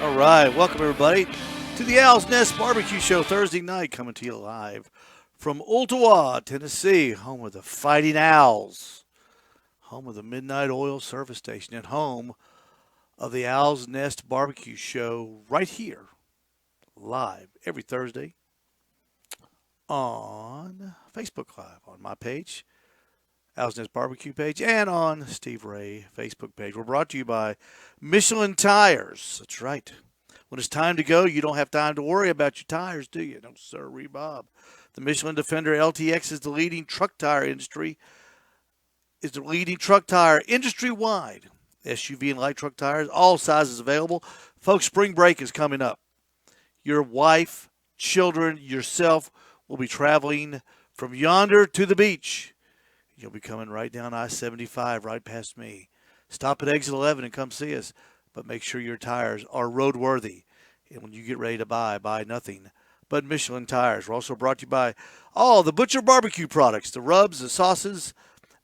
All right, welcome everybody to the Owl's Nest Barbecue Show Thursday night, coming to you live from Ottawa, Tennessee, home of the Fighting Owls, home of the Midnight Oil Service Station, and home of the Owl's Nest Barbecue Show right here, live every Thursday on Facebook Live, on my page, Owl's Nest Barbecue page, and on Steve Ray Facebook page. We're brought to you by Michelin Tires. That's right. When it's time to go, you don't have time to worry about your tires, do you? No, sir, Bob. The Michelin Defender LTX is the leading truck tire industry. Industry-wide. SUV and light truck tires, all sizes available. Folks, spring break is coming up. Your wife, children, yourself will be traveling from yonder to the beach. You'll be coming right down I-75, right past me. Stop at exit 11 and come see us. But make sure your tires are roadworthy. And when you get ready to buy nothing but Michelin tires. We're also brought to you by all the Butcher Barbecue products, the rubs, the sauces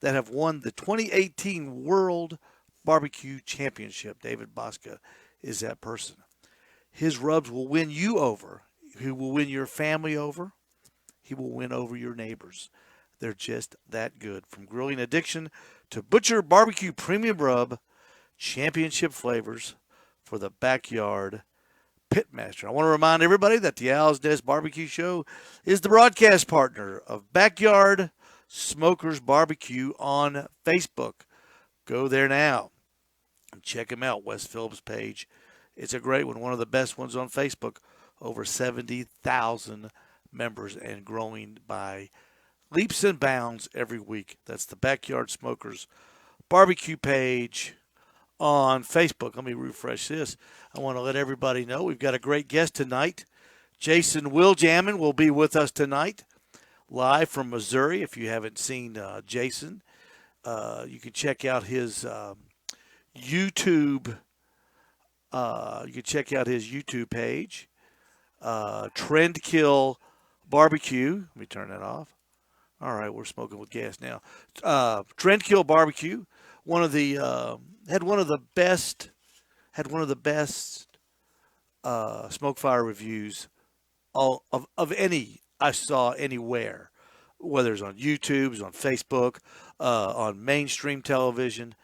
that have won the 2018 World Barbecue Championship. David Bosca is that person. His rubs will win you over. He will win your family over. He will win over your neighbors. They're just that good. From grilling addiction to Butcher Barbecue Premium Rub, championship flavors for the backyard Pitmaster. I want to remind everybody that the Owl's Nest Barbecue Show is the broadcast partner of Backyard Smokers Barbecue on Facebook. Go there now and check him out. Wes Phillips' page. It's a great one of the best ones on Facebook. Over 70,000 members and growing by leaps and bounds every week. That's the Backyard Smokers Barbecue page on Facebook. Let me refresh this. I want to let everybody know we've got a great guest tonight. Jason Wiljanen will be with us tonight, live from Missouri. If you haven't seen Jason, you can check out his YouTube. You can check out his YouTube page, Trendkill Barbecue. Let me turn that off. All right, we're smoking with gas now. Trendkill Barbecue, had one of the best Smokefire reviews of any I saw anywhere, whether it's on YouTube, it's on Facebook, on mainstream television.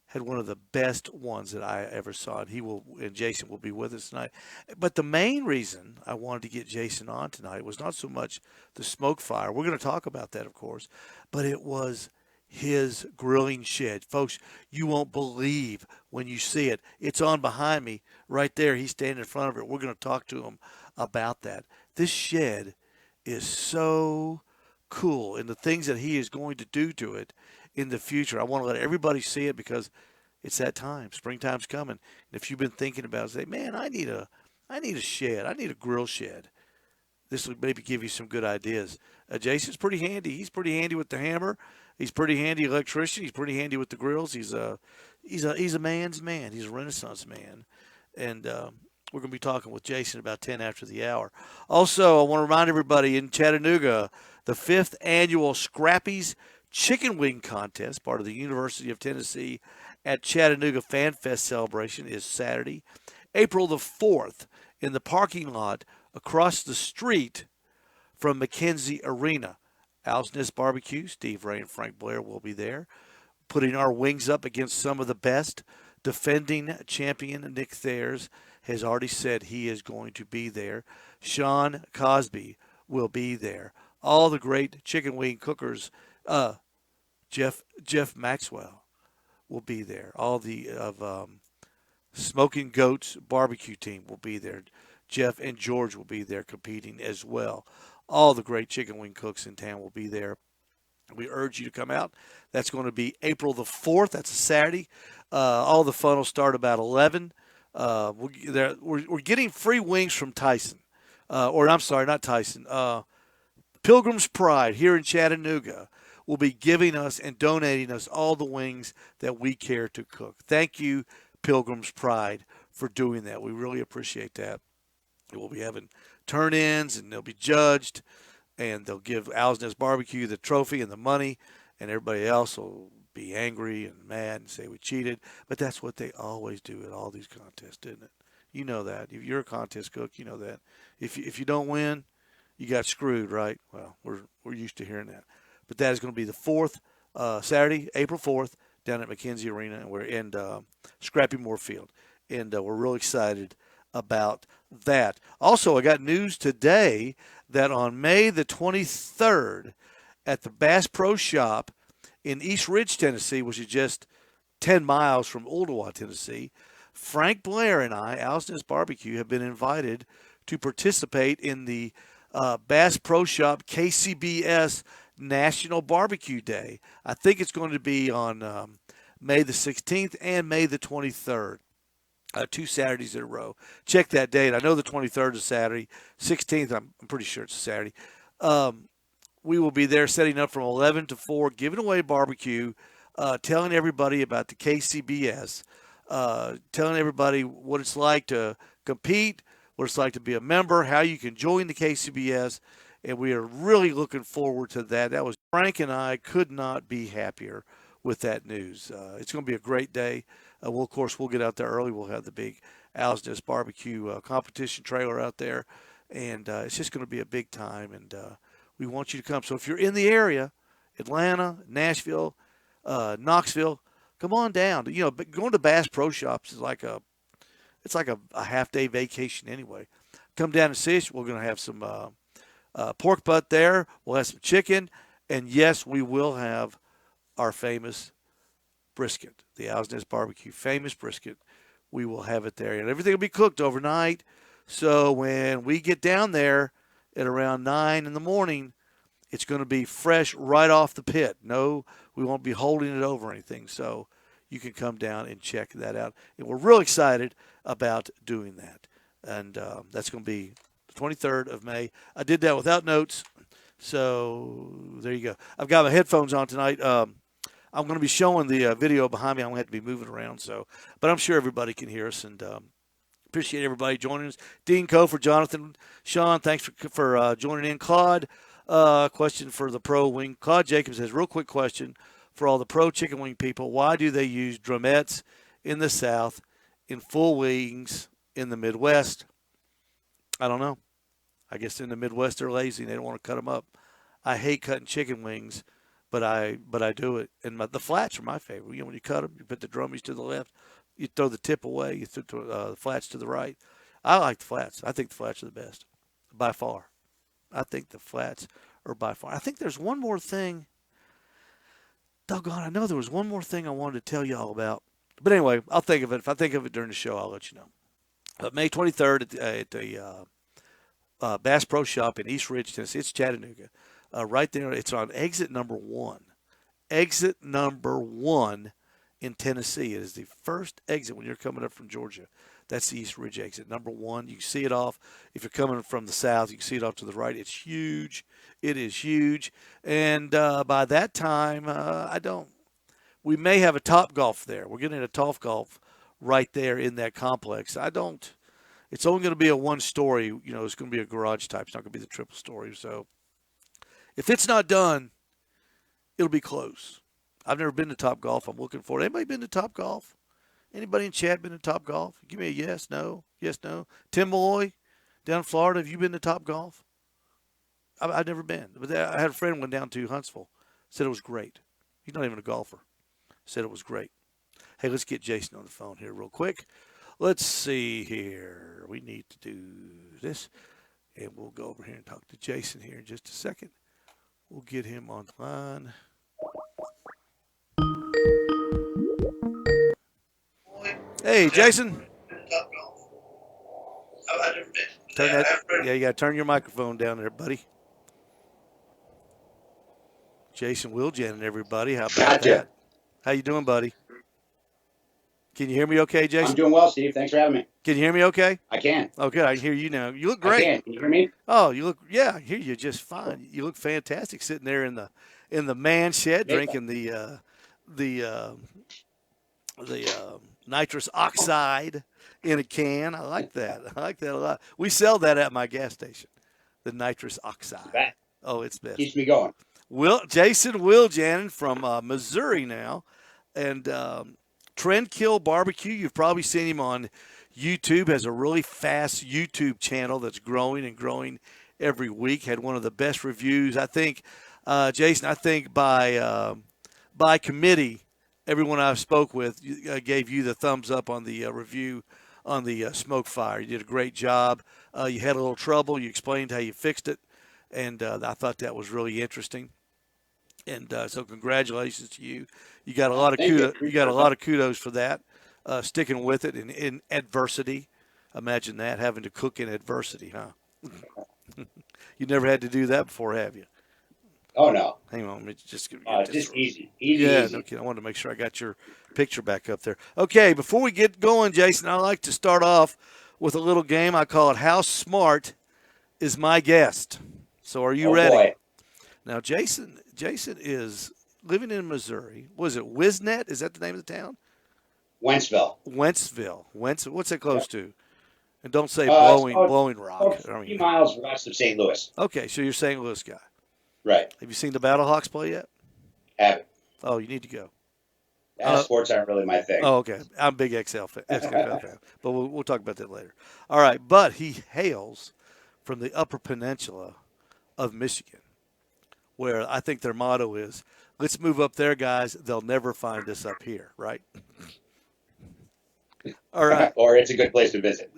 Had one of the best ones that I ever saw, and Jason will be with us tonight. But the main reason I wanted to get Jason on tonight was not so much the Smokefire. We're going to talk about that, of course, but it was his grilling shed. Folks, you won't believe when you see it. It's on behind me right there. He's standing in front of it. We're going to talk to him about that. This shed is so cool, and the things that he is going to do to it in the future. I want to let everybody see it because it's that time. Springtime's coming. And if you've been thinking about it, say, man, I need a shed. I need a grill shed. This will maybe give you some good ideas. Jason's pretty handy. He's pretty handy with the hammer. He's pretty handy electrician. He's pretty handy with the grills. He's a man's man. He's a Renaissance man. And we're going to be talking with Jason about 10 after the hour. Also, I want to remind everybody in Chattanooga, the 5th annual Scrappy's Chicken Wing Contest, part of the University of Tennessee at Chattanooga Fan Fest celebration, is Saturday, April the 4th, in the parking lot across the street from McKenzie Arena. Owl's Nest Barbecue, Steve Ray and Frank Blair will be there, putting our wings up against some of the best. Defending champion Nick Thayers has already said he is going to be there. Sean Cosby will be there. All the great chicken wing cookers, Jeff Maxwell will be there. All the Smoking Goats barbecue team will be there. Jeff and George will be there competing as well. All the great chicken wing cooks in town will be there. We urge you to come out. That's going to be April the 4th. That's a Saturday. All the fun will start about 11. We're getting free wings from Tyson. I'm sorry, not Tyson. Pilgrim's Pride here in Chattanooga will be giving us and donating us all the wings that we care to cook. Thank you, Pilgrim's Pride, for doing that. We really appreciate that. We'll be having turn-ins, and they'll be judged, and they'll give Owl's Nest Barbecue the trophy and the money, and everybody else will be angry and mad and say we cheated. But that's what they always do at all these contests, isn't it? You know that. If you're a contest cook, you know that. If you don't win, you got screwed, right? Well, we're used to hearing that. But that is going to be the 4th, Saturday, April 4th, down at McKenzie Arena, and we're in Scrappy Moore Field. And we're real excited about that. Also, I got news today that on May the 23rd at the Bass Pro Shop in East Ridge, Tennessee, which is just 10 miles from Ooltewah, Tennessee, Frank Blair and I, Allison's Barbecue, have been invited to participate in the Bass Pro Shop KCBS National Barbecue Day. I think it's going to be on May the 16th and May the 23rd. 2 Saturdays in a row. Check that date. I know the 23rd is Saturday. 16th, I'm pretty sure it's a Saturday. We will be there setting up from 11 to 4, giving away barbecue, telling everybody about the KCBS, telling everybody what it's like to compete, what it's like to be a member, how you can join the KCBS, and we are really looking forward to that. That was Frank and I could not be happier with that news. It's going to be a great day. Of course, we'll get out there early. We'll have the big Allison's Barbecue competition trailer out there, and it's just going to be a big time, and we want you to come. So if you're in the area, Atlanta, Nashville, Knoxville, come on down. You know, going to Bass Pro Shops is like a half-day vacation anyway. Come down and see us. We're going to have some pork butt there. We'll have some chicken, and yes, we will have our famous brisket, the Allison's Barbecue famous brisket. We will have it there, and everything will be cooked overnight. So when we get down there at around 9 in the morning, it's going to be fresh right off the pit. No, we won't be holding it over or anything. So you can come down and check that out. And we're real excited about doing that. And that's going to be the 23rd of May. I did that without notes. So there you go. I've got my headphones on tonight. I'm going to be showing the video behind me. I'm going to have to be moving around. But I'm sure everybody can hear us. And appreciate everybody joining us. Dean Coe for Jonathan. Sean, thanks for joining in. Claude, question for the pro wing. Claude Jacobs has a real quick question for all the pro chicken wing people. Why do they use drumettes in the South in full wings in the Midwest? I don't know. I guess in the Midwest they're lazy and they don't want to cut them up. I hate cutting chicken wings, but I do it. And the flats are my favorite. You know, when you cut them, you put the drummies to the left, you throw the tip away, you throw the flats to the right. I like the flats. I think the flats are the best, by far. I think the flats are by far. I think there's one more thing. Doggone, I know there was one more thing I wanted to tell you all about. But anyway, I'll think of it. If I think of it during the show, I'll let you know. May 23rd at the Bass Pro Shop in East Ridge, Tennessee. It's Chattanooga. Right there, it's on exit number 1. Exit number 1 in Tennessee. It is the first exit when you're coming up from Georgia. That's the East Ridge exit, number 1. You can see it off. If you're coming from the south, you can see it off to the right. It's huge. It is huge. And by that time, we may have a Topgolf there. We're getting a Topgolf right there in that complex. It's only going to be a one-story. You know, it's going to be a garage type. It's not going to be the triple story. So if it's not done, it'll be close. I've never been to Topgolf. I'm looking for it. Anybody been to Topgolf? Anybody in chat been to Topgolf? Give me a yes, no, yes, no. Tim Malloy, down in Florida, have you been to Topgolf? I've never been. But I had a friend went down to Huntsville. Said it was great. He's not even a golfer. Said it was great. Hey, let's get Jason on the phone here real quick. Let's see here. We need to do this. And we'll go over here and talk to Jason here in just a second. We'll get him on the line. Hey, Jason. Turn that. Yeah, you got to turn your microphone down there, buddy. Jason Wiljanen, everybody. How about that? How you doing, buddy? Can you hear me okay, Jason? I'm doing well, Steve. Thanks for having me. Can you hear me okay? I can. Okay, I can hear you now. You look great. I can. Can you hear me? Oh, I hear you just fine. You look fantastic sitting there in the man shed drinking the nitrous oxide in a can. I like that. I like that a lot. We sell that at my gas station, the nitrous oxide. Oh, it's best. Keeps me going. Jason Wiljanen from Missouri now, and Trendkill Barbecue. You've probably seen him on YouTube has a really fast YouTube channel that's growing and growing every week. Had one of the best reviews, I think, Jason. I think by committee, everyone I've spoke with gave you the thumbs up on the review on the Smokefire. You did a great job. You had a little trouble. You explained how you fixed it, and I thought that was really interesting. And so, congratulations to you. You got a lot of kudos. You got a lot of kudos for that. Sticking with it in adversity. Imagine that, having to cook in adversity, huh? You never had to do that before, have you? Oh, no. Hang on, let me just easy. Yeah, Easy. no kidding. I wanted to make sure I got your picture back up there. Okay, before we get going, Jason, I like to start off with a little game. I call it "How Smart Is My Guest?" So, are you ready? Boy. Now, Jason is living in Missouri. Was it Wisnet? Is that the name of the town? Wentzville. What's that close to? And don't say Blowing Rock. About 3 miles west of St. Louis. Okay, so you're a St. Louis guy. Right. Have you seen the Battlehawks play yet? Haven't. Oh, you need to go. Sports aren't really my thing. Oh, okay. I'm a big XFL fan, but we'll talk about that later. All right, but he hails from the Upper Peninsula of Michigan, where I think their motto is, let's move up there, guys. They'll never find us up here, right? All right. Or it's a good place to visit.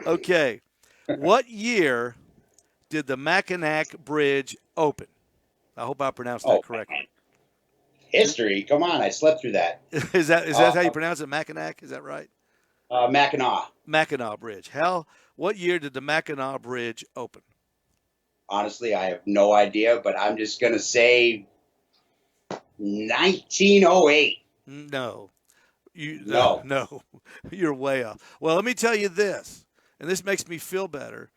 Okay. What year did the Mackinac Bridge open? I hope I pronounced that correctly. History? Come on, I slept through that. Is that how you pronounce it, Mackinac? Is that right? Mackinac. Mackinac Bridge. What year did the Mackinac Bridge open? Honestly, I have no idea, but I'm just going to say 1908. No. No. No. You're way off. Well, let me tell you this, and this makes me feel better.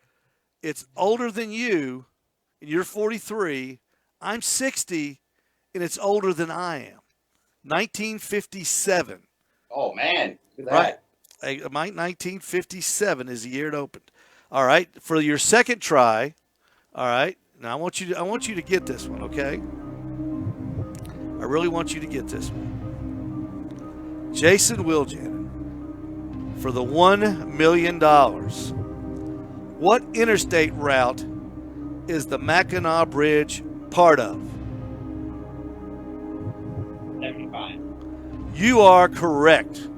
It's older than you, and you're 43. I'm 60, and it's older than I am. 1957. Oh, man. Look at Right. 1957 is the year it opened. All right. For your second try, all right. Now I want you to get this one, okay? I really want you to get this one. Jason Wiljanen, for the $1 million, what interstate route is the Mackinac Bridge part of? 75. You are correct.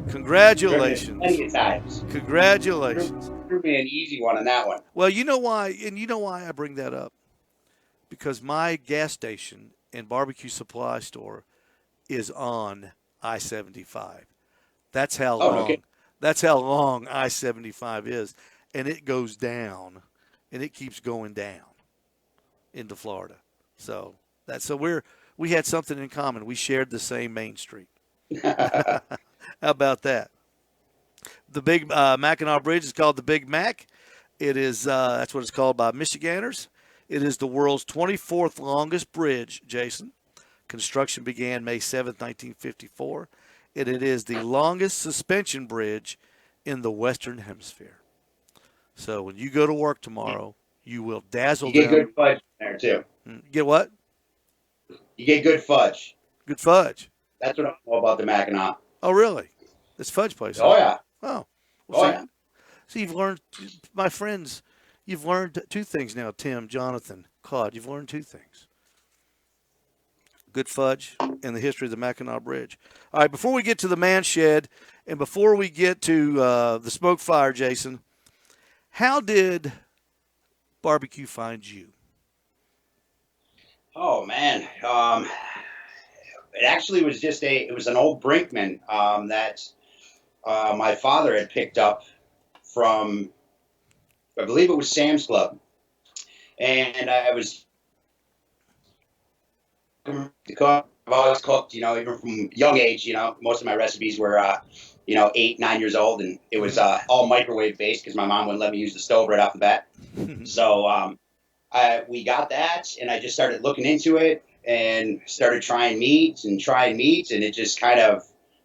Congratulations. Plenty of times. Congratulations. Threw me an easy one on that one. Well, you know why I bring that up? Because my gas station and barbecue supply store is on I-75. That's how long. Okay. That's how long I-75 is, and it goes down, and it keeps going down into Florida. So we had something in common. We shared the same main street. How about that? The big Mackinac Bridge is called the Big Mac. It is that's what it's called by Michiganders. It is the world's 24th longest bridge, Jason. Construction began May 7th, 1954, and it is the longest suspension bridge in the Western Hemisphere. So when you go to work tomorrow, you will dazzle You get them. good fudge there, too. Get what? You get good fudge. Good fudge. That's what I know about the Mackinac. Oh, really? It's fudge place. Oh, yeah. Oh. Oh, yeah. So you've learned, my friends, you've learned two things now, Tim, Jonathan, Claude. You've learned two things. Good fudge and the history of the Mackinac Bridge. All right, before we get to the man shed and before we get to the Smokefire, Jason, how did barbecue find you? Oh, man. It actually was it was an old Brinkman that my father had picked up from, I believe it was Sam's Club. And I was to cook. I've always cooked, even from young age, most of my recipes were, 8, 9 years old, and it was all microwave based because my mom wouldn't let me use the stove right off the bat. So we got that, and I just started looking into it and started trying meats, and it just kind of,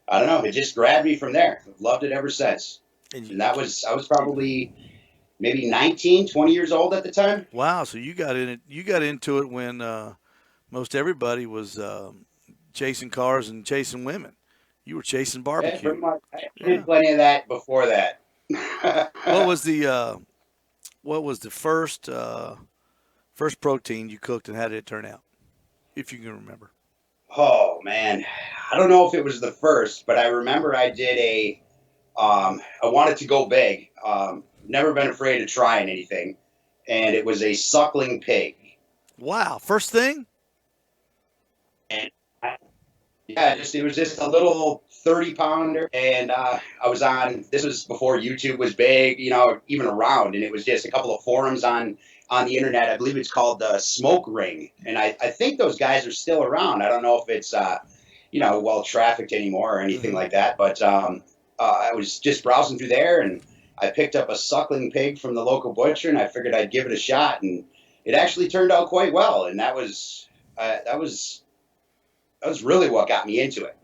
I don't know, it just grabbed me from there. I've loved it ever since. And I was probably maybe 19, 20 years old at the time. Wow, so you got into it when most everybody was chasing cars and chasing women, You were chasing Yeah, barbecue. pretty much. I Yeah. did plenty of that before that. What was the first protein you cooked, and how did it turn out? If you can remember. Oh man, I don't know if it was the first, but I remember I did a. I wanted to go big. Never been afraid of trying anything, and it was a suckling pig. Wow. First thing. And yeah, just it was just a little 30 pounder, and I was on. This was before YouTube was big, even around, and it was just a couple of forums on the internet. I believe it's called the Smoke Ring, and I think those guys are still around. I don't know if it's well trafficked anymore or anything Mm-hmm. like that, but I was just browsing through there, and I picked up a suckling pig from the local butcher, and I figured I'd give it a shot, and it actually turned out quite well, and that was really what got me into it.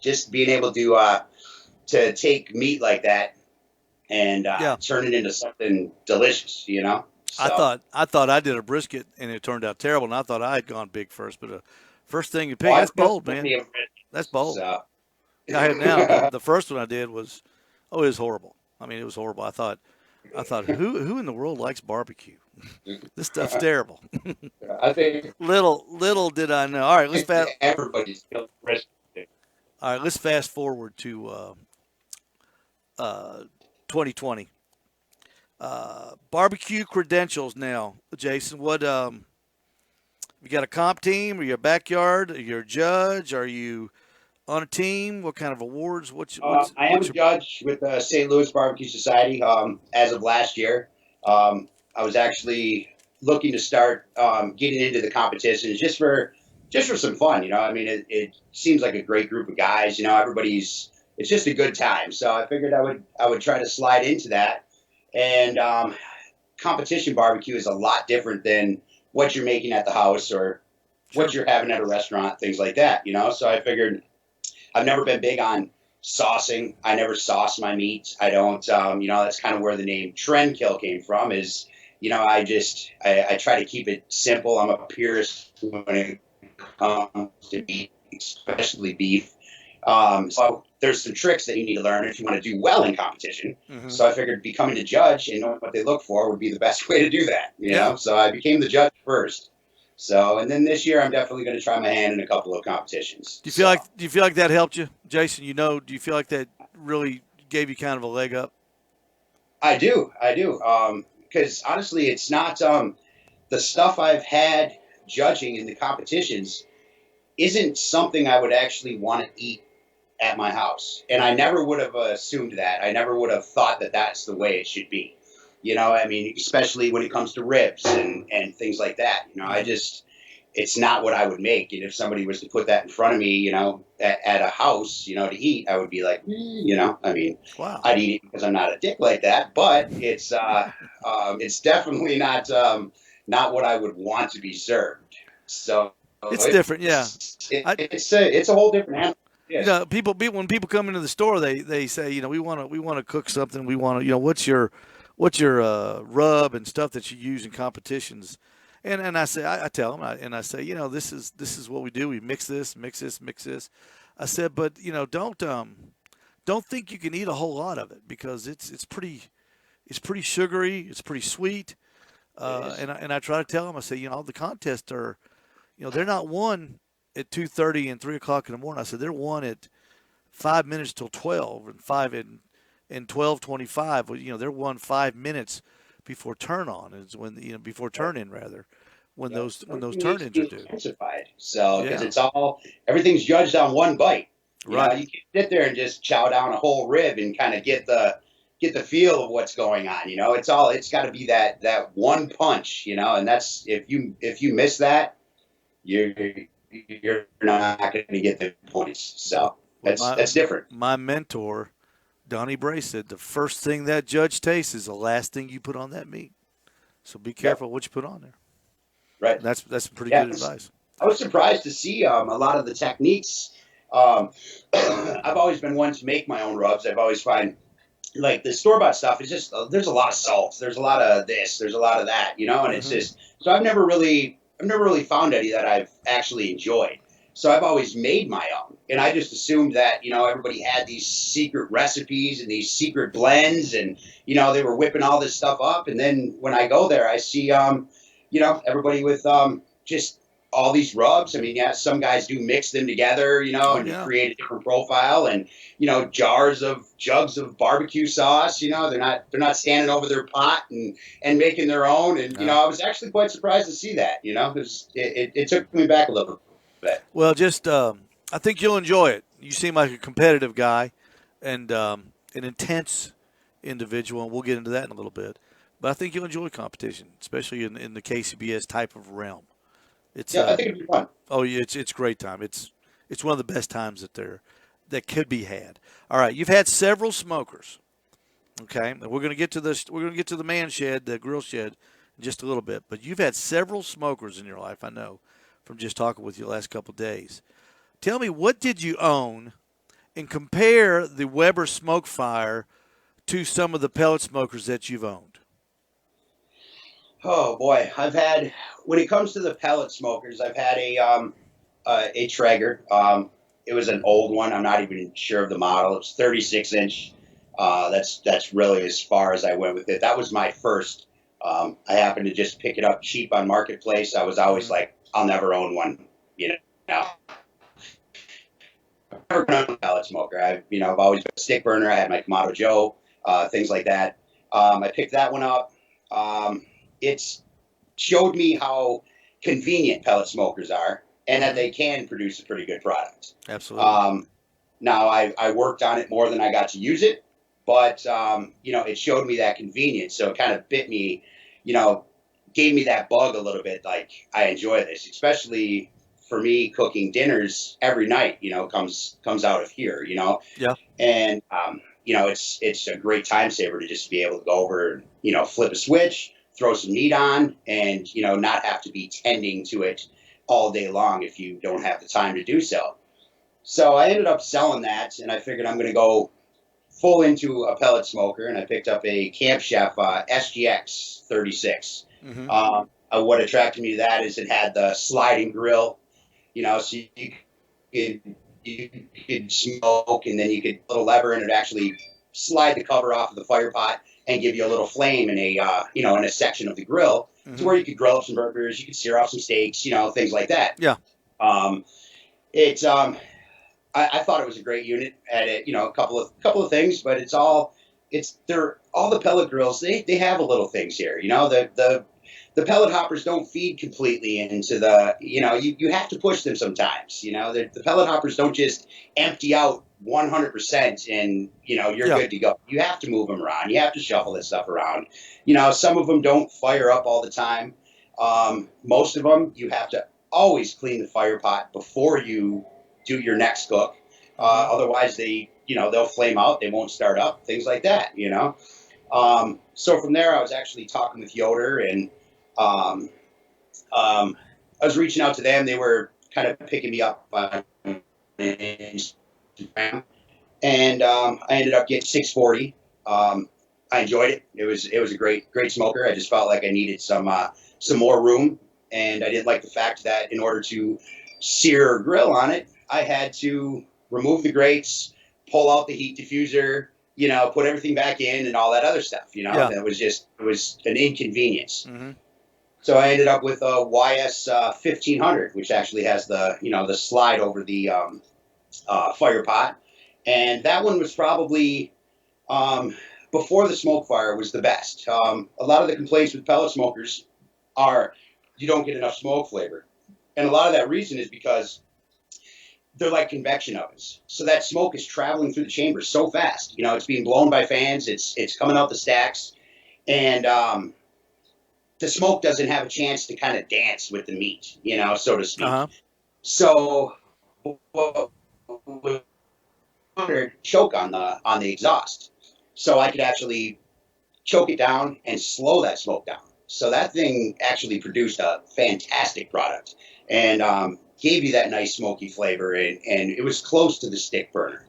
Just being able to take meat like that and Yeah. turn it into something delicious. I So thought I thought I did a brisket and it turned out terrible, and I thought I had gone big first. But first thing you well, pig, I've that's done bold, man. plenty of That's it, bold. so I have now. The first one I did was, oh, it was horrible. I mean, it was horrible. I thought, who in the world likes barbecue? This stuff's terrible. I think Little did I know. All right, everybody's feeling rich. let's fast forward to 2020. Barbecue credentials now, Jason. What you got a comp team? Are you a backyard? Are you a judge? Are you on a team? What kind of awards? I am What's a your judge with the St. Louis Barbecue Society as of last year. I was actually looking to start getting into the competitions just for some fun. I mean, it seems like a great group of guys. It's just a good time. So I figured I would try to slide into that. And competition barbecue is a lot different than what you're making at the house or what sure? you're having at a restaurant, things like that. So I figured I've never been big on saucing. I never sauce my meats. I don't. That's kind of where the name Trendkill came from. I try to keep it simple. I'm a purist when it comes to meat, especially beef. So there's some tricks that you need to learn if you want to do well in competition. Mm-hmm. So I figured becoming a judge and knowing what they look for would be the best way to do that. Yeah. So I became the judge first. So, and then this year I'm definitely going to try my hand in a couple of competitions. Do you feel like that helped you, Jason? Do you feel like that really gave you kind of a leg up? I do. Because honestly, it's not the stuff I've had judging in the competitions isn't something I would actually want to eat at my house. And I never would have assumed that. I never would have thought that that's the way it should be. I mean, especially when it comes to ribs and things like that. It's not what I would make. And if somebody was to put that in front of me, at a house, to eat, I would be like, I mean, Wow. I'd eat it because I'm not a dick like that. But it's definitely not what I would want to be served. So It's different, yeah. It's a whole different animal. Yeah. When people come into the store, they say, we want to cook something. We want to, what's your rub and stuff that you use in competitions. And I tell them, and I say, this is what we do. We mix this. I said, but don't think you can eat a whole lot of it because it's pretty sugary. It's pretty sweet. And I try to tell them, I say, the contests are, they're not won at 2:30 and 3:00 in the morning. I said they're won at 5 minutes till 12 and 12:25. Well, they're won 5 minutes before turn on is when before turn in rather. When those turn ins are due. Intensified. So because everything's judged on one bite. Right. You can't sit there and just chow down a whole rib and kind of get the feel of what's going on. It's got to be that one punch. And that's if you miss that, you're not going to get the points. So that's different. My mentor, Donnie Bray, said the first thing that judge tastes is the last thing you put on that meat. So be careful what you put on there. Right. That's pretty good advice. I was surprised to see a lot of the techniques. I've always been one to make my own rubs. I've always find like the store-bought stuff is just there's a lot of salts, there's a lot of this, there's a lot of that, and it's just so I've never really found any that I've actually enjoyed. So I've always made my own. And I just assumed that, everybody had these secret recipes and these secret blends and, they were whipping all this stuff up. And then when I go there, I see, everybody with just all these rubs. I mean, yeah, some guys do mix them together, Oh and yeah. create a different profile and, jugs of barbecue sauce, they're not standing over their pot and making their own. And, Yeah. I was actually quite surprised to see that, because it took me back a little bit. Well, just I think you'll enjoy it. You seem like a competitive guy and an intense individual, and we'll get into that in a little bit. But I think you'll enjoy competition, especially in the KCBS type of realm. It's Yeah, I think it'd be fun. oh yeah, it's great time. It's one of the best times that could be had. All right, you've had several smokers. Okay, and we're going to get to this. We're going to get to the man shed, the grill shed, in just a little bit. But you've had several smokers in your life. I know from just talking with you the last couple of days. Tell me, what did you own, and compare the Weber Smokefire to some of the pellet smokers that you've owned. Oh boy, when it comes to the pellet smokers, I've had a Traeger. It was an old one. I'm not even sure of the model. It was 36 inch. That's really as far as I went with it. That was my first. I happened to just pick it up cheap on Marketplace. I was always like, I'll never own one. I've never owned a pellet smoker. I've always been a stick burner. I had my Kamado Joe, things like that. I picked that one up. It's showed me how convenient pellet smokers are and that they can produce a pretty good product. Absolutely. Now, I worked on it more than I got to use it, but, it showed me that convenience. So it kind of bit me, gave me that bug a little bit. Like, I enjoy this, especially for me cooking dinners every night, comes out of here, Yeah. And, it's a great time saver to just be able to go over and, flip a switch, throw some meat on, and, not have to be tending to it all day long if you don't have the time to do so. So I ended up selling that, and I figured I'm going to go full into a pellet smoker, and I picked up a Camp Chef SGX 36. What attracted me to that is it had the sliding grill, so you could smoke, and then you could put a lever, and it actually slide the cover off of the fire pot and give you a little flame in a section of the grill to where you could grill up some burgers, you could sear off some steaks, things like that. Yeah. I thought it was a great unit. Had it, a couple of things, but they're all the pellet grills. They have a little things here. The pellet hoppers don't feed completely into the. You have to push them sometimes. The pellet hoppers don't just empty out 100% and you're good to go. You have to move them around. You have to shuffle this stuff around. Some of them don't fire up all the time. Most of them you have to always clean the fire pot before you do your next cook. Otherwise they'll flame out. They won't start up. Things like that. So from there I was actually talking with Yoder and I was reaching out to them. They were kind of picking me up on Instagram, and I ended up getting 640. I enjoyed it. It was a great smoker. I just felt like I needed some more room, and I didn't like the fact that in order to sear or grill on it, I had to remove the grates, pull out the heat diffuser, put everything back in, and all that other stuff. It was an inconvenience. So I ended up with a YS 1500, which actually has the slide over the fire pot, and that one was probably before the Smokefire was the best. A lot of the complaints with pellet smokers are you don't get enough smoke flavor, and a lot of that reason is because they're like convection ovens. So that smoke is traveling through the chamber so fast. It's being blown by fans. It's coming out the stacks, and the smoke doesn't have a chance to kind of dance with the meat, so to speak. So choke on the exhaust, so I could actually choke it down and slow that smoke down. So that thing actually produced a fantastic product and gave you that nice smoky flavor, and it was close to the stick burner.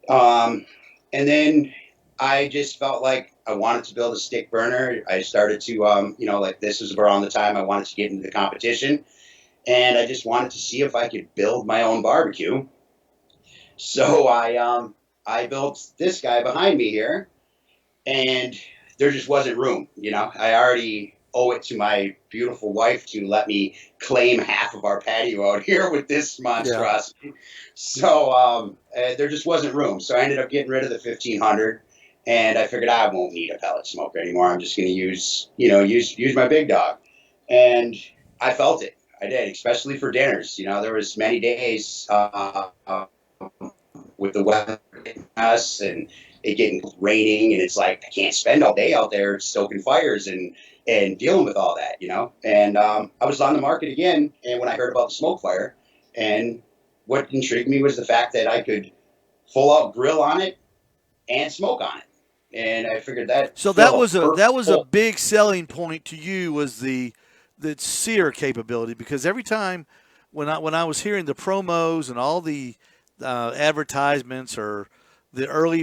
And then I just felt like I wanted to build a stick burner. I started to, this was around the time I wanted to get into the competition. and I just wanted to see if I could build my own barbecue. So I built this guy behind me here, and there just wasn't room. I already owe it to my beautiful wife to let me claim half of our patio out here with this Yeah. monstrosity. So there just wasn't room. So I ended up getting rid of the 1500, and I figured I won't need a pellet smoker anymore. I'm just going to use my big dog, and I felt it. I did, especially for dinners. There was many days with the weather hitting us and it getting raining, and it's like I can't spend all day out there stoking fires and dealing with all that. And I was on the market again, and when I heard about the smoke fire, and what intrigued me was the fact that I could full out grill on it and smoke on it, and I figured that So filled a that perfect was a hole. big selling point to you, was the sear capability, because every time when I was hearing the promos and all the advertisements, or the early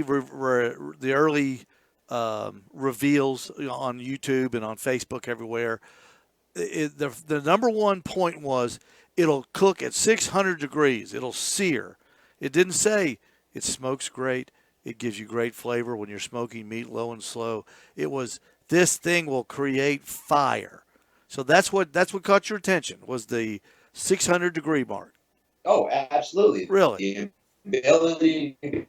reveals on YouTube and on Facebook everywhere, the number one point was it'll cook at 600 degrees. It'll sear. It didn't say it smokes great. It gives you great flavor when you're smoking meat low and slow. It was, this thing will create fire. So that's what caught your attention, was the 600-degree mark. Oh, absolutely. Really? The ability to do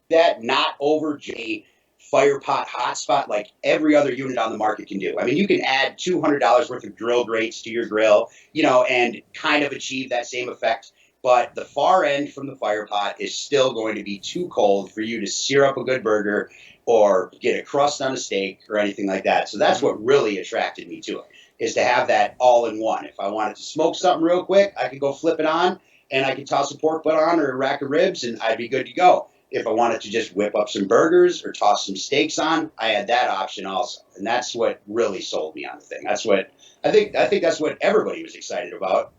that, not over a fire pot hotspot like every other unit on the market can do. I mean, you can add $200 worth of grill grates to your grill, and kind of achieve that same effect. But the far end from the fire pot is still going to be too cold for you to sear up a good burger or get a crust on a steak or anything like that. So that's what really attracted me to it, is to have that all in one. If I wanted to smoke something real quick, I could go flip it on, and I could toss a pork butt on or a rack of ribs, and I'd be good to go. If I wanted to just whip up some burgers or toss some steaks on, I had that option also. And that's what really sold me on the thing. That's what I think that's what everybody was excited about,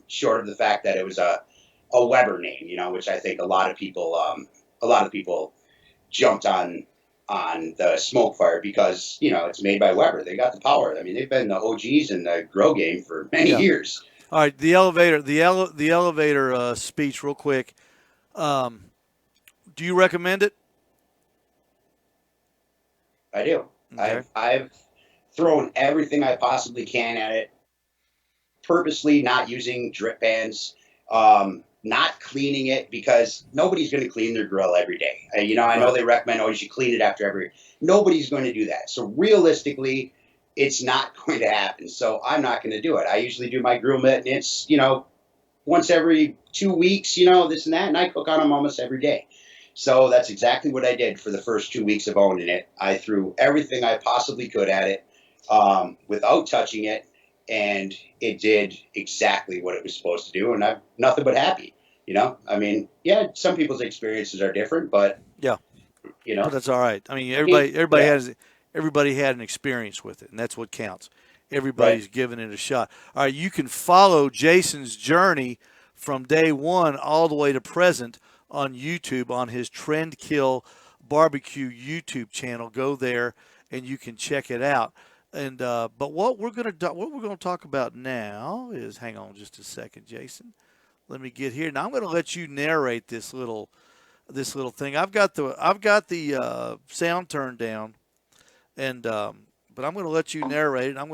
short of the fact that it was a Weber name, which I think a lot of people jumped on the Smokefire because, it's made by Weber. They got the power. I mean, they've been the OGs in the grill game for many years. All right, the elevator speech, real quick. Do you recommend it? I do. Okay. I've thrown everything I possibly can at it, purposely not using drip pans, not cleaning it, because nobody's going to clean their grill every day. I know they recommend, you should clean it after every. Nobody's going to do that. So realistically, it's not going to happen. So I'm not going to do it. I usually do my grill maintenance, once every 2 weeks, this and that, and I cook on them almost every day. So that's exactly what I did for the first 2 weeks of owning it. I threw everything I possibly could at it, without touching it, and it did exactly what it was supposed to do, and I'm nothing but happy. I mean, yeah, some people's experiences are different, but Yeah. But that's all right. I mean, everybody had an experience with it, and that's what counts. Everybody's giving it a shot. All right, you can follow Jason's journey from day one all the way to present on YouTube, on his Trendkill Barbecue YouTube channel. Go there and you can check it out. And but what we're gonna talk about now is, hang on just a second, Jason. Let me get here. Now I'm gonna let you narrate this little thing. I've got the sound turned down, and but I'm gonna let you narrate it. I'm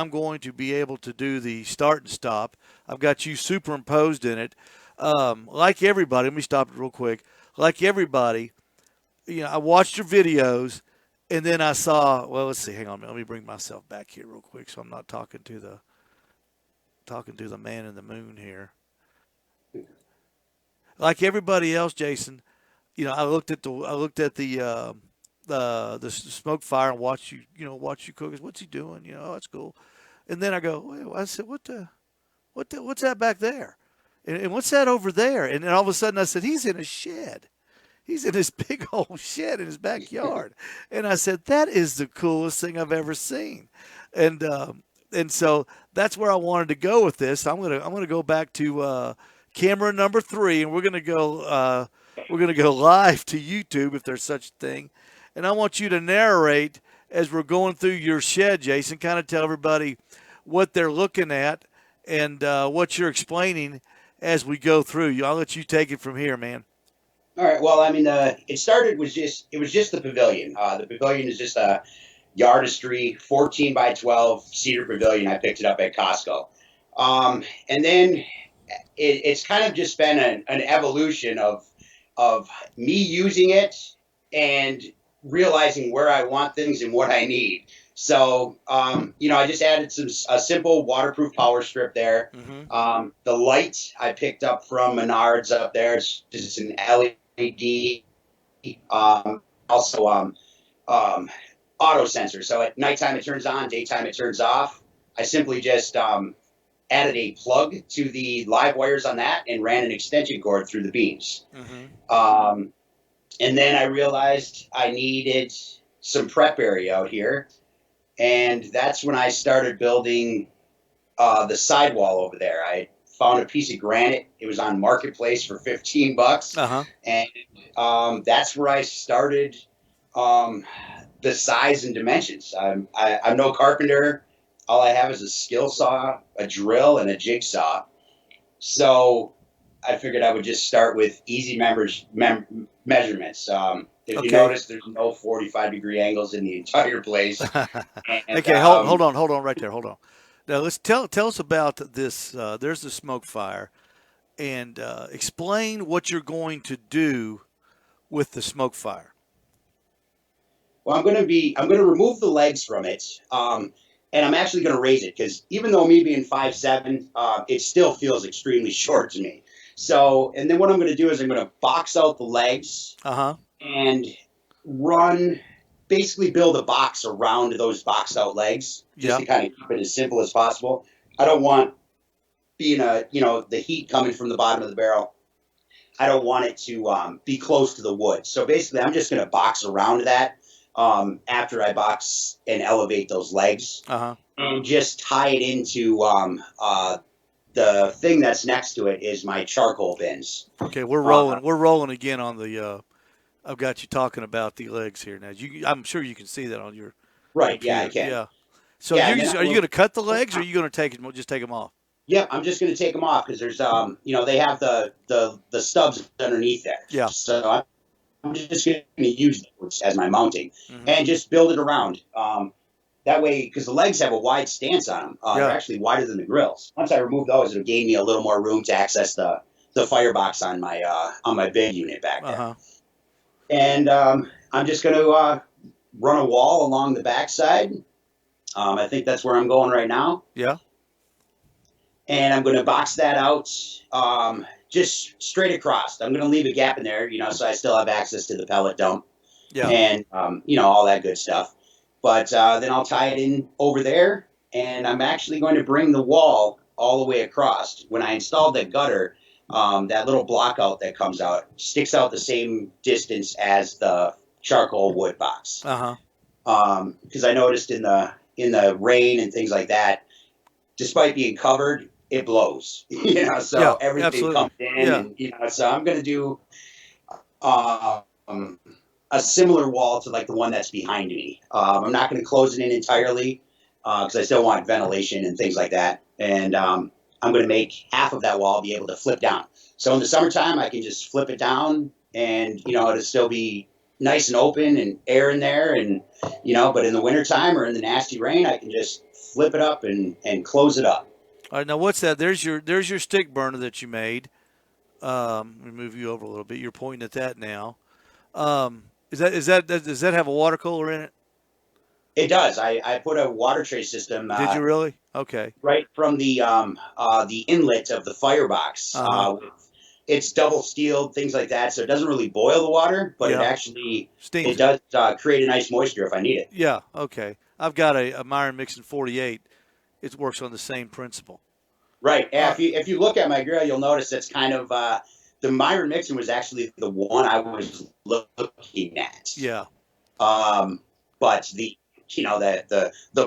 going to be able to do the start and stop. I've got you superimposed in it. Like everybody, let me stop it real quick. Like everybody, I watched your videos, and then I saw. Well, let's see. Hang on a minute. Let me bring myself back here real quick, so I'm not talking to the man in the moon here. Like everybody else, Jason, I looked at the Smokefire and watched you cook. What's he doing? That's cool. And then I go, wait, I said, what's that back there? And what's that over there? And then all of a sudden I said, he's in a shed. He's in this big old shed in his backyard. And I said, that is the coolest thing I've ever seen. And so that's where I wanted to go with this. I'm gonna go back to camera number 3, and we're gonna go live to YouTube, if there's such a thing. And I want you to narrate as we're going through your shed, Jason. Kind of tell everybody what they're looking at, and what you're explaining as we go through. I'll let you take it from here, man. All right. Well, I mean, it started was just it was just the pavilion. The pavilion is just a Yardistry 14 by 12 cedar pavilion. I picked it up at Costco, and then it's kind of just been an evolution of me using it and realizing where I want things and what I need. So, I just added a simple waterproof power strip there. The light I picked up from Menards up there. It's just an LED. Also, auto sensor. So at nighttime it turns on, daytime it turns off. I simply just added a plug to the live wires on that and ran an extension cord through the beams. And then I realized I needed some prep area out here. And that's when I started building the sidewall over there. I found a piece of granite. It was on Marketplace for $15. And that's where I started the size and dimensions. I'm no carpenter. All I have is a skill saw, a drill, and a jigsaw. So I figured I would just start with easy measurements. If you notice, there's no 45-degree angles in the entire place. And, Okay, hold on right there. Hold on. Now let's tell us about this. There's the Smokefire, and explain what you're going to do with the Smokefire. Well, I'm going to remove the legs from it, and I'm actually going to raise it because even though me being 5'7", it still feels extremely short to me. So, and then what I'm going to do is I'm going to box out the legs and basically build a box around those boxed out legs just to kind of keep it as simple as possible. I don't want the heat coming from the bottom of the barrel. I don't want it to be close to the wood. So basically, I'm just going to box around that after I box and elevate those legs and just tie it into the thing that's next to it is my charcoal bins. Okay, we're rolling. We're rolling again on the. I've got you talking about the legs here now. I'm sure you can see that on your. Right. Computer. Yeah, I can. Yeah. So are you going to cut the legs, or are you going to just take them off? Yeah, I'm just going to take them off because there's they have the stubs underneath there. Yeah. So I'm just going to use those as my mounting and just build it around. That way, because the legs have a wide stance on them. They're actually wider than the grills. Once I remove those, it'll gain me a little more room to access the firebox on my big unit back there. And I'm just going to run a wall along the backside. I think that's where I'm going right now. Yeah. And I'm going to box that out just straight across. I'm going to leave a gap in there, so I still have access to the pellet dump. Yeah. And, all that good stuff. But then I'll tie it in over there, and I'm actually going to bring the wall all the way across. When I installed that gutter, that little block out that comes out sticks out the same distance as the charcoal wood box. Because I noticed in the rain and things like that, despite being covered, it blows. So everything absolutely. Comes in, and so I'm going to do a similar wall to like the one that's behind me. I'm not going to close it in entirely because I still want ventilation and things like that. And I'm going to make half of that wall be able to flip down. So in the summertime, I can just flip it down and, it'll still be nice and open and air in there. And, but in the wintertime or in the nasty rain, I can just flip it up and close it up. All right, now what's that? There's your stick burner that you made. Let me move you over a little bit. You're pointing at that now. Does that have a water cooler in it? It does. I put a water tray system. Did you really? Okay. Right from the inlet of the firebox. It's double sealed, things like that, so it doesn't really boil the water, but it actually steams. It does create a nice moisture if I need it. Yeah. Okay. I've got a Myron Mixon 48. It works on the same principle. Right. Yeah, if you look at my grill, you'll notice it's kind of the Myron Mixon was actually the one I was looking at. Yeah. But the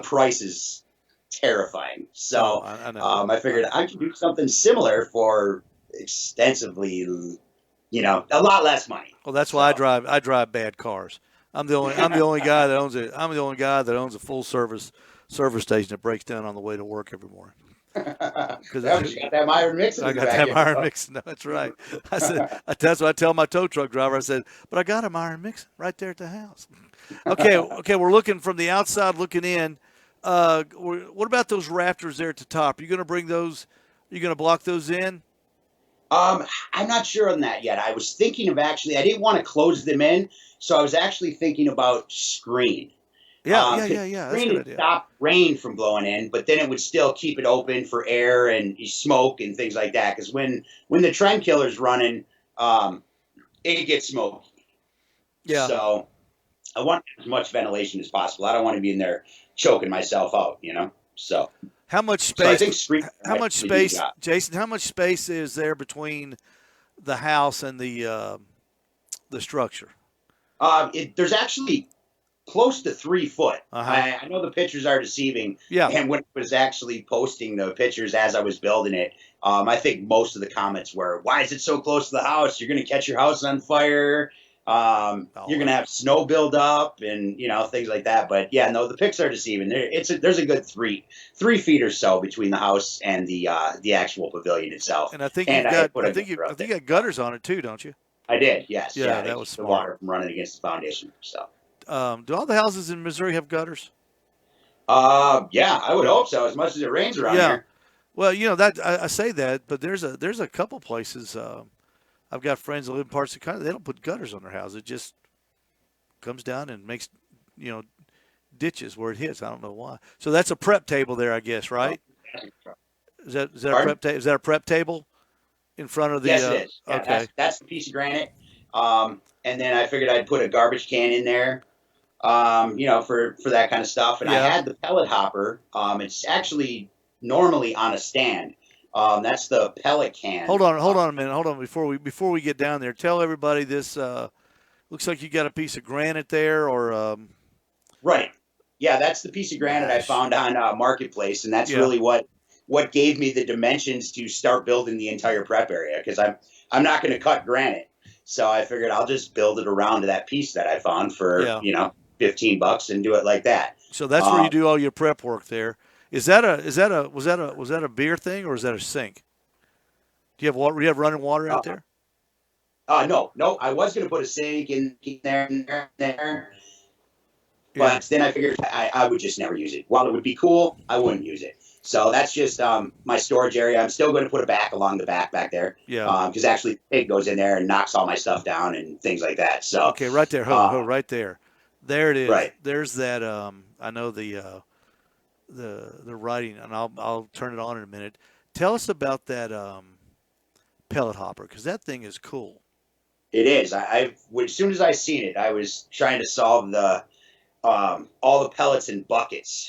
price is terrifying. So I figured I could do something similar for extensively, a lot less money. Well, that's why I drive bad cars. I'm the only guy that owns a full service station that breaks down on the way to work every morning. because Yeah, but you got that Myron mixing I in the got that backyard. Myron mixing. No, that's right. I said that's what I tell my tow truck driver. I said, but I got a Myron mixing right there at the house. Okay, we're looking from the outside looking in. What about those rafters there at the top? Are you going to bring those? Are you going to block those in? I'm not sure on that yet. I was thinking of actually, I didn't want to close them in, so I was actually thinking about screen. Because Yeah. That's a screen good would idea. stop rain from blowing in, but then it would still keep it open for air and smoke and things like that. Because when the Trendkiller's running, um, it gets smoky. Yeah. So I want as much ventilation as possible. I don't want to be in there choking myself out, you know. How much So I space? think screen How much actually do the space, job. Jason? How much space is there between the house and the structure? There's actually close to 3 foot. Uh huh. I know the pictures are deceiving, Yeah. and when I was actually posting the pictures as I was building it, I think most of the comments were, "Why is it so close to the house? You're going to catch your house on fire. You're going to have snow build up, and things like that." But yeah, no, the pics are deceiving. There's a good 3 feet or so between the house and the actual pavilion itself. And I think And you've I got put I a think you gutter I up think there. you got gutters on it too, don't you? I did, yes, Yeah, to that was keep the smart. water from running against the foundation. So. Do all the houses in Missouri have gutters? Yeah, I would hope so. As much as it rains around Yeah. here. Well, that I say that, but there's a couple places. I've got friends that live in parts of the country. They don't put gutters on their house. It just comes down and makes you know ditches where it hits. I don't know why. So that's a prep table there, I guess, right? Is that a Pardon? prep table? Is that a prep table in front of the? Yes, it is. Yeah, Okay. that's the piece of granite. And then I figured I'd put a garbage can in there, for that kind of stuff. And I Yeah. had the pellet hopper. It's actually normally on a stand. That's the pellet can. Hold on a minute. Hold on before we get down there. Tell everybody this. Looks like you got a piece of granite there, or Right. Yeah, that's the piece of granite I gosh. found on Marketplace, and that's Yeah. really what gave me the dimensions to start building the entire prep area because I'm not going to cut granite, so I figured I'll just build it around to that piece that I found for Yeah. $15 and do it like that. So that's where you do all your prep work there. Was that a beer thing or is that a sink? Do you have water? You have running water out there? No, I was going to put a sink in there, Yeah. but then I figured I would just never use it. While it would be cool, I wouldn't use it. So that's just my storage area. I'm still going to put a back along the back there. Yeah. Because actually the pig goes in there and knocks all my stuff down and things like that. So Okay, right there. Right there. There it is. Right. There's that. I know the writing, and I'll turn it on in a minute. Tell us about that pellet hopper because that thing is cool. it is. As soon as I seen it, I was trying to solve the all the pellets in buckets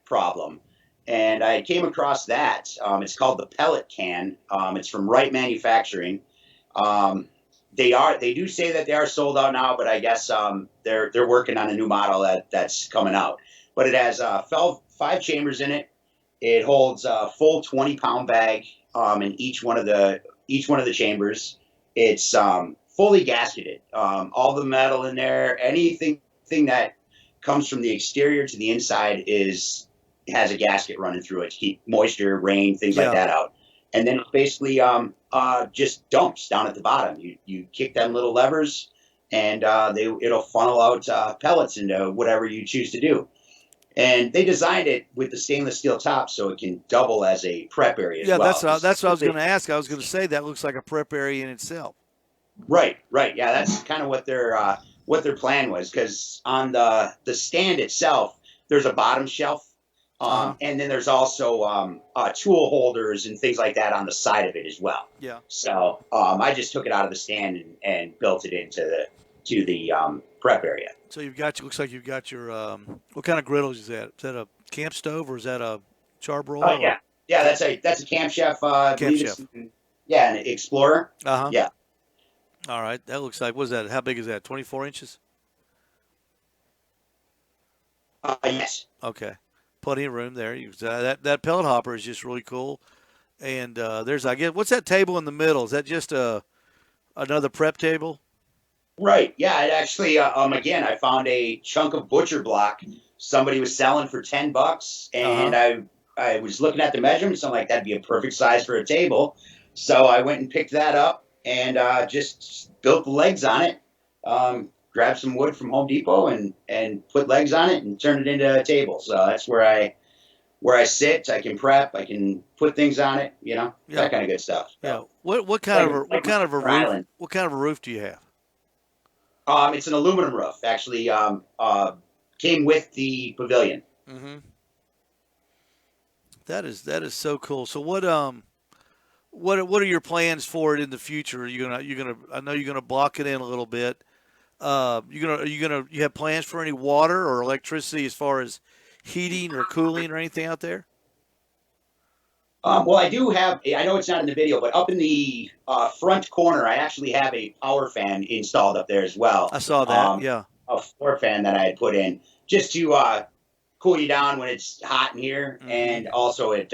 problem. And I came across that. It's called the pellet can. It's from Wright Manufacturing. They do say that they are sold out now, but I guess they're working on a new model that's coming out. But it has 5 chambers in it. It holds a full 20-pound bag in each one of the chambers. It's fully gasketed. All the metal in there, anything that comes from the exterior to the inside has a gasket running through it to keep moisture, rain, things like that out. And then it's basically just dumps down at the bottom. You kick them little levers, and it'll funnel out pellets into whatever you choose to do. And they designed it with the stainless steel top so it can double as a prep area as well. Yeah, that's what I was going to ask. I was going to say that looks like a prep area in itself. Right. Yeah, that's kind of what their plan was. Because on the stand itself, there's a bottom shelf. And then there's also tool holders and things like that on the side of it as well. Yeah. So I just took it out of the stand and built it into the prep area. So looks like you've got your what kind of griddle is that? Is that a camp stove or is that a charbroil? Oh yeah, that's a Camp Chef. Camp Chef. Yeah, an Explorer. Yeah. All right, that looks like, what is that? How big is that? 24 inches? Yes. Okay. Plenty of room there. That pellet hopper is just really cool. And there's, I guess, what's that table in the middle? Is that just another prep table? Right. Yeah. It actually, again, I found a chunk of butcher block somebody was selling for $10, and I was looking at the measurements. I'm like, that'd be a perfect size for a table. So I went and picked that up and just built the legs on it. Grabbed some wood from Home Depot and put legs on it and turned it into a table. So that's where I sit. I can prep. I can put things on it. That kind of good stuff. So, Yeah. What kind of a roof? island. What kind of a roof do you have? It's an aluminum roof. Actually, came with the pavilion. Mm-hmm. That is so cool. So what are your plans for it in the future? I know you're gonna block it in a little bit. You have plans for any water or electricity as far as heating or cooling or anything out there? Well, I do have. I know it's not in the video, but up in the front corner, I actually have a power fan installed up there as well. I saw that. Yeah. A floor fan that I had put in just to cool you down when it's hot in here, Mm-hmm. and also if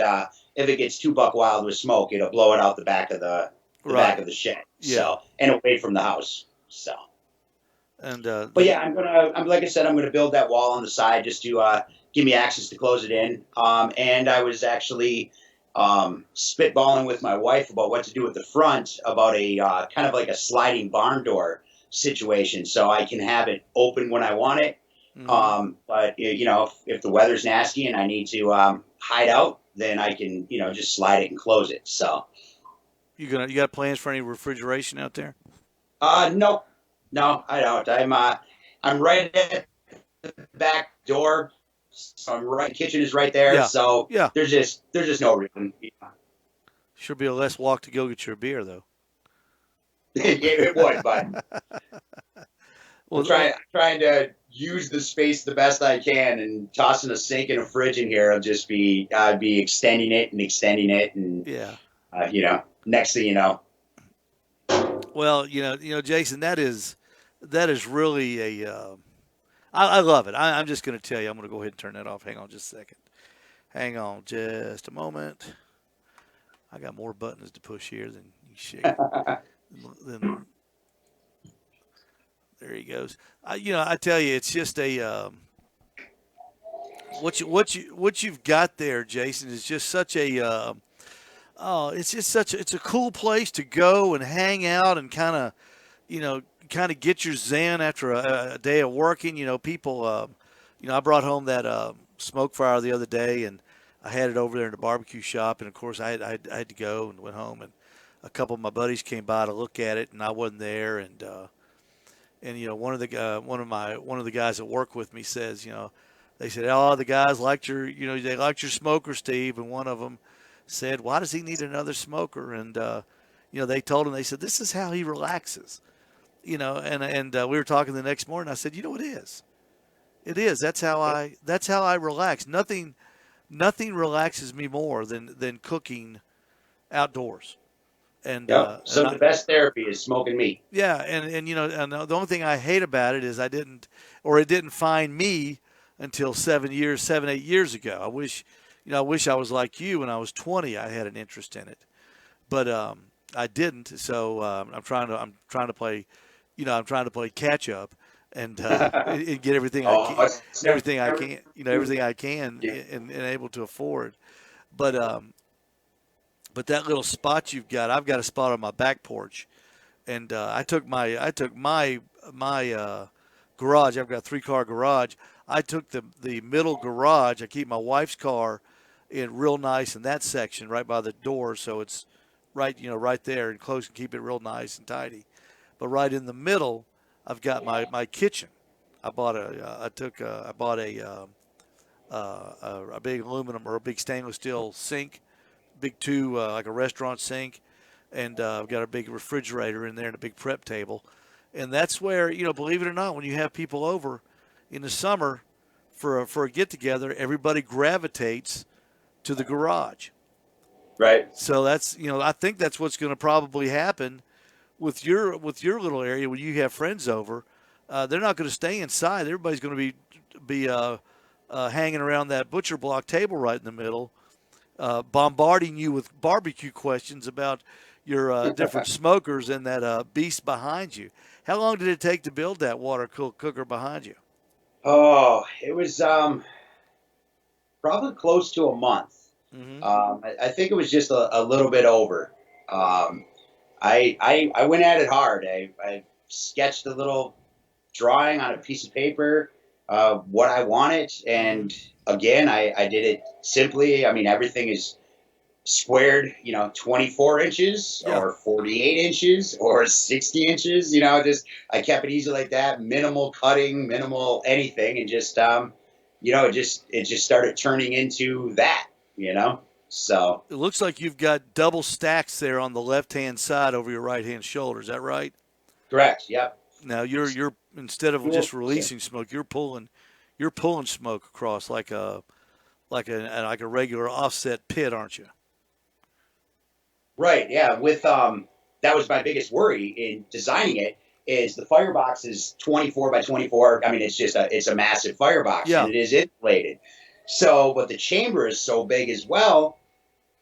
it gets too buck wild with smoke, it'll blow it out the back of the back of the shed. Yeah. So, and away from the house. So. And But yeah, I'm like I said, I'm gonna build that wall on the side just to give me access to close it in. And I was actually spitballing with my wife about what to do with the front, about a kind of like a sliding barn door situation, so I can have it open when I want it. mm-hmm. But if the weather's nasty and I need to hide out, then I can just slide it and close it. So you got plans for any refrigeration out there? no, I don't. I'm right at the back door. So I'm right. Kitchen is right there. Yeah. So Yeah. there's just no reason. Sure be a less walk to go get your beer though. It would, but I'm trying to use the space the best I can, and tossing a sink and a fridge in here. I'd be extending it, and yeah. Next thing you know. Well, Jason, that is really a. I love it. I'm just going to tell you. I'm going to go ahead and turn that off. Hang on just a second. Hang on just a moment. I got more buttons to push here than you shake. Then there he goes. I tell you, it's just a what you've got there, Jason, is just such a it's a cool place to go and hang out and kind of get your zen after a day of working. People. I brought home that Smokefire the other day, and I had it over there in the barbecue shop, and of course I had to go and went home, and a couple of my buddies came by to look at it, and I wasn't there, and one of the guys that work with me says, they said, oh, the guys liked they liked your smoker, Steve, and one of them said, why does he need another smoker? And they told him, they said, this is how he relaxes, and we were talking the next morning. I said, it is. It is. That's how I relax. Nothing relaxes me more than cooking outdoors. And so the best therapy is smoking meat. Yeah, and the only thing I hate about it is it didn't find me until 8 years ago. I wish I was like you when I was 20. I had an interest in it, but I didn't. So I'm trying to play, I'm trying to play catch up and get everything everything I can, and able to afford. But that little spot you've got, I've got a spot on my back porch, and I took my garage. I've got a 3-car garage. I took the middle garage. I keep my wife's car in real nice in that section right by the door, so it's right there and close and keep it real nice and tidy. But right in the middle, I've got my kitchen. I bought a big aluminum or a big stainless steel sink. Big two, like a restaurant sink, and I've got a big refrigerator in there and a big prep table. And that's where, believe it or not, when you have people over in the summer for a get-together, everybody gravitates to the garage. Right. So that's, I think that's what's going to probably happen with your little area when you have friends over. They're not going to stay inside. Everybody's going to be hanging around that butcher block table right in the middle, bombarding you with barbecue questions about your different smokers and that beast behind you. How long did it take to build that water cooker behind you? Oh, it was probably close to a month. Mm-hmm. I think it was just a little bit over. Um, I went at it hard. I sketched a little drawing on a piece of paper, what I wanted, Mm-hmm. and again, I did it simply. I mean, everything is squared, 24 inches Yeah. or 48 inches or 60 inches, just I kept it easy like that, minimal cutting, minimal anything, and just it just started turning into that, so It looks like you've got double stacks there on the left-hand side over your right-hand shoulder. Is that right? correct, yep. Now you're instead of just releasing smoke, you're pulling smoke across like a regular offset pit, aren't you? Right, yeah. With that was my biggest worry in designing it is the firebox is 24 by 24. I mean, it's a massive firebox and Yeah. it is insulated. So, but the chamber is so big as well,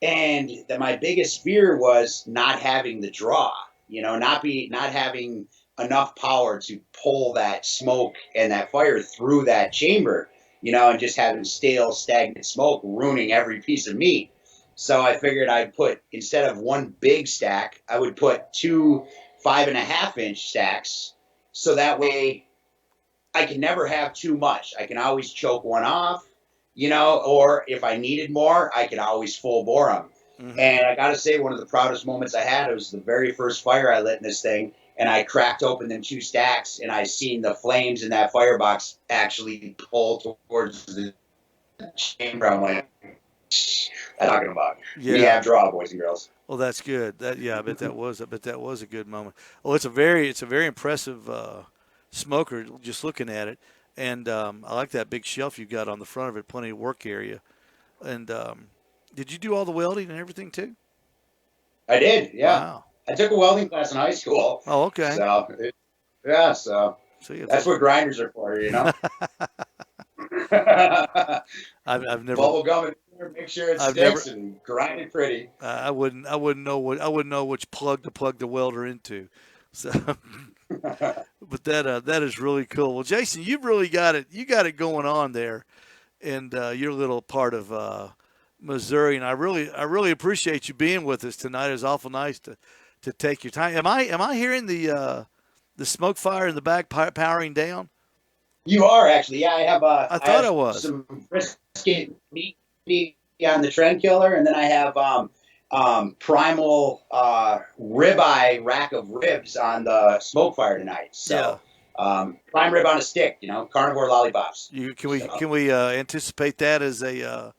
and that my biggest fear was not having the draw. Not having enough power to pull that smoke and that fire through that chamber. And just having stale, stagnant smoke ruining every piece of meat. So I figured I'd put, instead of one big stack, I would put two 5.5-inch stacks. So that way I can never have too much. I can always choke one off, or if I needed more, I could always full bore them. Mm-hmm. And I got to say, one of the proudest moments I had, it was the very first fire I lit in this thing. And I cracked open them two stacks, and I seen the flames in that firebox actually pull towards the chamber. I'm like, I'm talking about. We Yeah. have draw, boys and girls. Well, that's good. I bet that was a good moment. Well, it's a very impressive smoker. Just looking at it, and I like that big shelf you got on the front of it. Plenty of work area. And did you do all the welding and everything too? I did, yeah. Wow. I took a welding class in high school, Oh, okay. so yeah. So See, if that's that's what grinders are for. I've never Bubble gum in there, make sure it I've never sticks, and grind it pretty. I wouldn't know which plug the welder into. So, but that is really cool. Well, Jason, you've really got it. You got it going on there, and your little part of Missouri. And I really appreciate you being with us tonight. It was awful nice to take your time. Am I hearing the smoke fire in the back powering down? You are actually, yeah. I I thought I have was. some brisket meat on the Trendkiller, and then I have primal ribeye rack of ribs on the Smokefire tonight. Yeah. So prime rib on a stick, carnivore lollipops. Can we So can we anticipate that as a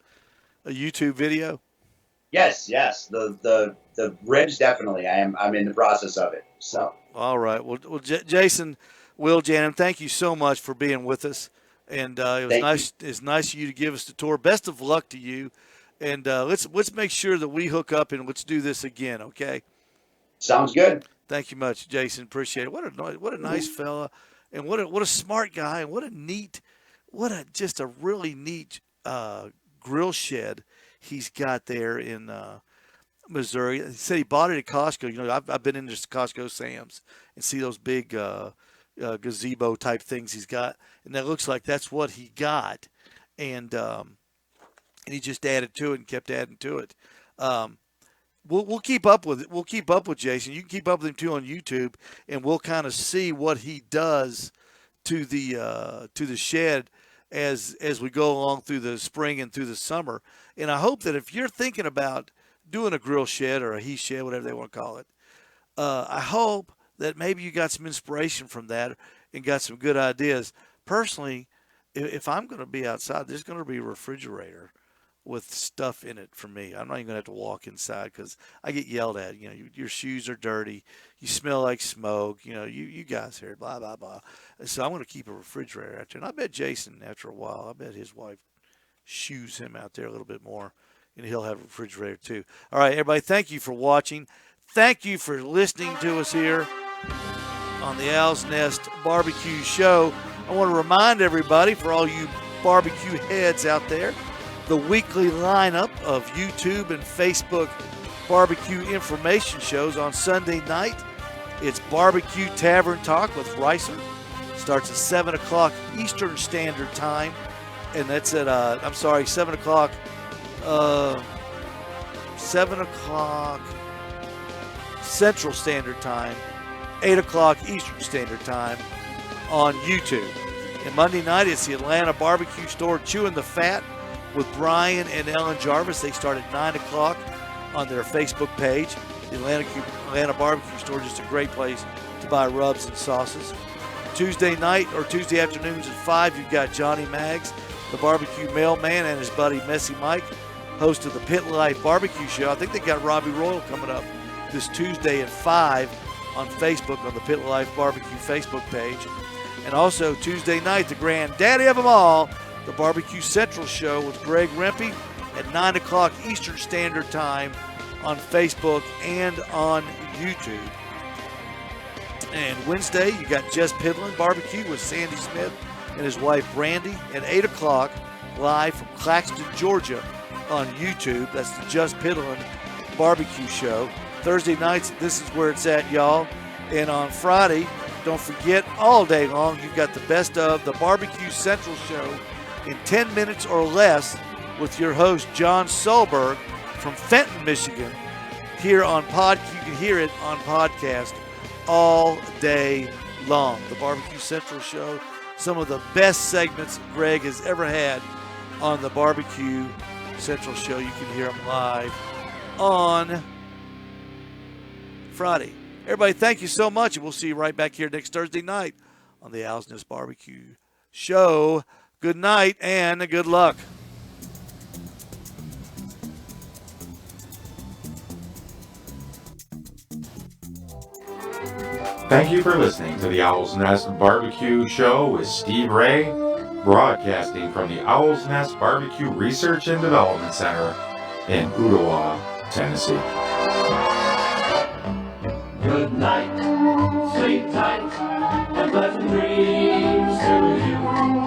YouTube video? yes, yes, the ribs definitely. I'm in the process of it. So All right. Well, Jason, Wiljanen, thank you so much for being with us, and it was thank you. nice. It's nice of you to give us the tour. Best of luck to you, and let's make sure that we hook up and let's do this again. Okay. Sounds good. Thank you much, Jason. Appreciate it. What a nice fella, and what a smart guy, and just a really neat grill shed he's got there in Missouri. He said he bought it at Costco. I've been into Costco Sam's and see those big gazebo type things he's got, and that looks like that's what he got, and he just added to it and kept adding to it. We'll keep up with it. We'll keep up with Jason. You can keep up with him too on YouTube, and we'll kind of see what he does to the shed as we go along through the spring and through the summer. And I hope that if you're thinking about doing a grill shed or a he shed, whatever they want to call it, I hope that maybe you got some inspiration from that and got some good ideas. Personally, if I'm going to be outside, there's going to be a refrigerator with stuff in it for me. I'm not even going to have to walk inside because I get yelled at. Your shoes are dirty. You smell like smoke. You guys here, blah, blah, blah. So I'm going to keep a refrigerator out there. And I bet Jason, after a while, I bet his wife shoes him out there a little bit more, and he'll have a refrigerator too. All right, everybody, thank you for watching. Thank you for listening to us here on the Owl's Nest Barbecue Show. I want to remind everybody, for all you barbecue heads out there, the weekly lineup of YouTube and Facebook barbecue information shows on Sunday night. It's Barbecue Tavern Talk with Ricer. Starts at 7 o'clock Eastern Standard Time. And that's at, 7 o'clock 7 o'clock Central Standard Time, 8 o'clock Eastern Standard Time on YouTube. And Monday night, it's the Atlanta Barbecue Store Chewing the Fat with Brian and Ellen Jarvis. They start at 9 o'clock on their Facebook page. The Atlanta Barbecue Store, just a great place to buy rubs and sauces. Tuesday night or Tuesday afternoons at 5, you've got Johnny Maggs, the barbecue mailman, and his buddy Messy Mike, host of the Pit Life Barbecue Show. I think they got Robbie Royal coming up this Tuesday at 5 on Facebook on the Pit Life Barbecue Facebook page. And also Tuesday night, the granddaddy of them all, the Barbecue Central Show with Greg Rempe at 9 o'clock Eastern Standard Time on Facebook and on YouTube. And Wednesday, you got Just Piddlin' Barbecue with Sandy Smith and his wife Brandy at 8 o'clock live from Claxton, Georgia on YouTube. That's the Just Piddlin' Barbecue Show. Thursday nights, this is where it's at, y'all. And on Friday, don't forget, all day long, you've got the best of the Barbecue Central Show in 10 minutes or less with your host, John Solberg from Fenton, Michigan. Here on you can hear it on podcast all day long. The Barbecue Central Show, some of the best segments Greg has ever had on the Barbecue Central Show. You can hear them live on Friday. Everybody, thank you so much, and we'll see you right back here next Thursday night on the Owl's Nest Barbecue Show. Good night and good luck. Thank you for listening to the Owl's Nest Barbecue Show with Steve Ray, broadcasting from the Owl's Nest Barbecue Research and Development Center in Ottawa, Tennessee. Good night, sleep tight, and pleasant dreams to you.